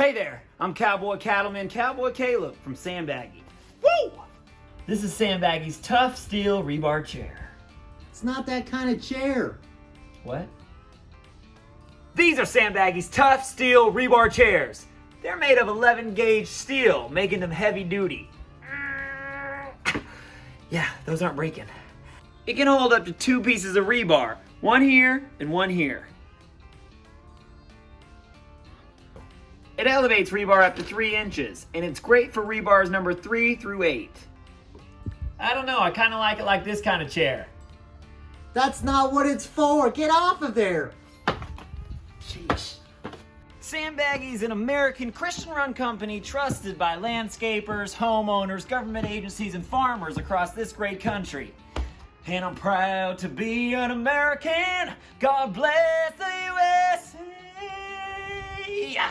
Hey there, I'm Cowboy Cattleman Cowboy Caleb from Sandbaggy. Woo! This is Sandbaggy's tough steel rebar chair. It's not that kind of chair. What? These are Sandbaggy's tough steel rebar chairs. They're made of 11 gauge steel, making them heavy duty. Yeah, those aren't breaking. It can hold up to 2 pieces of rebar, one here and one here. It elevates rebar up to 3 inches, and it's great for rebars number 3 through 8. I don't know, I kind of like it like this kind of chair. That's not what it's for. Get off of there. Sheesh. Sandbaggy's an American Christian-run company trusted by landscapers, homeowners, government agencies, and farmers across this great country. And I'm proud to be an American. God bless the USA.